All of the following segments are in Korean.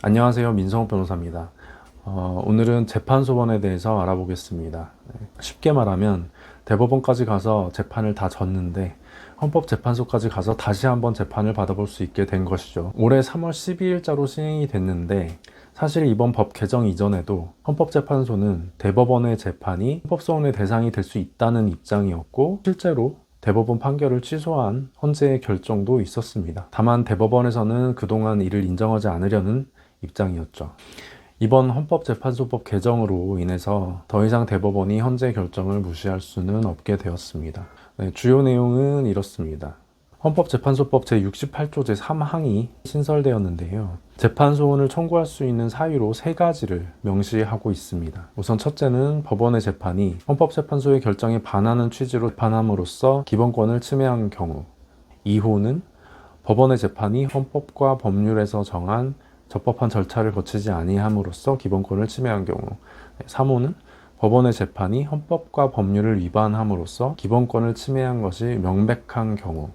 안녕하세요. 민성욱 변호사입니다. 오늘은 재판소원에 대해서 알아보겠습니다. 쉽게 말하면 대법원까지 가서 재판을 다 졌는데 헌법재판소까지 가서 다시 한번 재판을 받아볼 수 있게 된 것이죠. 올해 3월 12일자로 시행이 됐는데 사실 이번 법 개정 이전에도 헌법재판소는 대법원의 재판이 헌법소원의 대상이 될 수 있다는 입장이었고 실제로 대법원 판결을 취소한 헌재의 결정도 있었습니다. 다만 대법원에서는 그동안 이를 인정하지 않으려는 입장이었죠. 이번 헌법재판소법 개정으로 인해서 더 이상 대법원이 헌재 결정을 무시할 수는 없게 되었습니다. 주요 내용은 이렇습니다. 헌법재판소법 제68조 제3항이 신설되었는데요. 재판소원을 청구할 수 있는 사유로 3가지를 명시하고 있습니다. 우선 첫째는 법원의 재판이 헌법재판소의 결정에 반하는 취지로 재판함으로써 기본권을 침해한 경우. 2호는 법원의 재판이 헌법과 법률에서 정한 적법한 절차를 거치지 아니함으로써 기본권을 침해한 경우. 3호는 법원의 재판이 헌법과 법률을 위반함으로써 기본권을 침해한 것이 명백한 경우.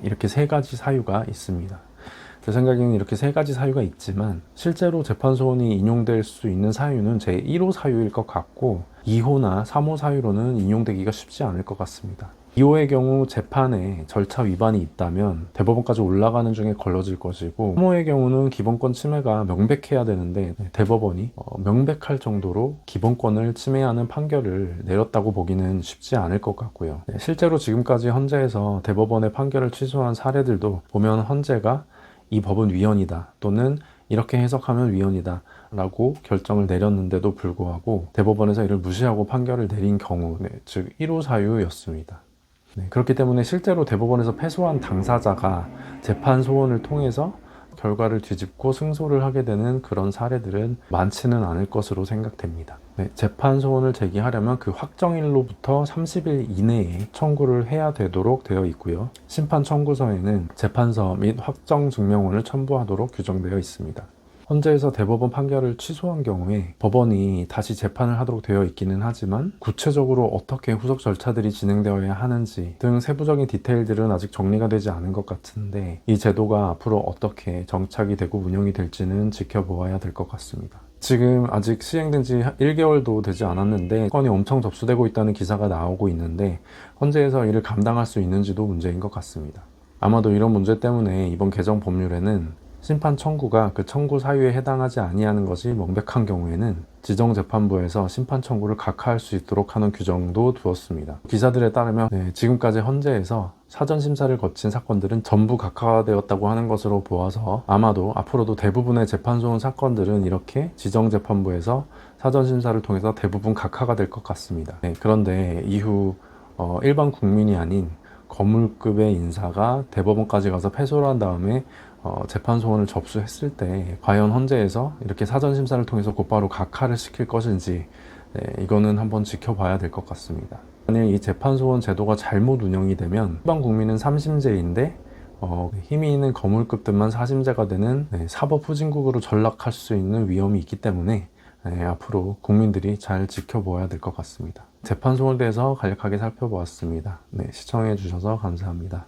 이렇게 3가지 사유가 있습니다. 제 생각에는 이렇게 3가지 사유가 있지만 실제로 재판소원이 인용될 수 있는 사유는 제1호 사유일 것 같고 2호나 3호 사유로는 인용되기가 쉽지 않을 것 같습니다. 2호의 경우 재판에 절차 위반이 있다면 대법원까지 올라가는 중에 걸러질 것이고 3호의 경우는 기본권 침해가 명백해야 되는데 대법원이 명백할 정도로 기본권을 침해하는 판결을 내렸다고 보기는 쉽지 않을 것 같고요. 실제로 지금까지 헌재에서 대법원의 판결을 취소한 사례들도 보면 헌재가 이 법은 위헌이다 또는 이렇게 해석하면 위헌이다 라고 결정을 내렸는데도 불구하고 대법원에서 이를 무시하고 판결을 내린 경우, 즉 1호 사유였습니다. 그렇기 때문에 실제로 대법원에서 패소한 당사자가 재판 소원을 통해서 결과를 뒤집고 승소를 하게 되는 그런 사례들은 많지는 않을 것으로 생각됩니다. 재판 소원을 제기하려면 그 확정일로부터 30일 이내에 청구를 해야 되도록 되어 있고요. 심판 청구서에는 재판서 및 확정 증명원을 첨부하도록 규정되어 있습니다. 헌재에서 대법원 판결을 취소한 경우에 법원이 다시 재판을 하도록 되어 있기는 하지만 구체적으로 어떻게 후속 절차들이 진행되어야 하는지 등 세부적인 디테일들은 아직 정리가 되지 않은 것 같은데 이 제도가 앞으로 어떻게 정착이 되고 운영이 될지는 지켜보아야 될 것 같습니다. 지금 아직 시행된 지 1개월도 되지 않았는데 건이 엄청 접수되고 있다는 기사가 나오고 있는데 헌재에서 이를 감당할 수 있는지도 문제인 것 같습니다. 아마도 이런 문제 때문에 이번 개정 법률에는 심판 청구가 그 청구 사유에 해당하지 아니하는 것이 명백한 경우에는 지정재판부에서 심판 청구를 각하할 수 있도록 하는 규정도 두었습니다. 기사들에 따르면 지금까지 헌재에서 사전심사를 거친 사건들은 전부 각하되었다고 하는 것으로 보아서 아마도 앞으로도 대부분의 재판소원 사건들은 이렇게 지정재판부에서 사전심사를 통해서 대부분 각하가 될 것 같습니다. 그런데 이후 일반 국민이 아닌 거물급의 인사가 대법원까지 가서 패소를 한 다음에 재판 소원을 접수했을 때 과연 헌재에서 이렇게 사전심사를 통해서 곧바로 각하를 시킬 것인지 이거는 한번 지켜봐야 될 것 같습니다. 만약 이 재판 소원 제도가 잘못 운영이 되면 일반 국민은 3심제인데 힘이 있는 거물급들만 4심제가 되는 사법 후진국으로 전락할 수 있는 위험이 있기 때문에 앞으로 국민들이 잘 지켜보아야 될 것 같습니다. 재판 소원에 대해서 간략하게 살펴보았습니다. 시청해 주셔서 감사합니다.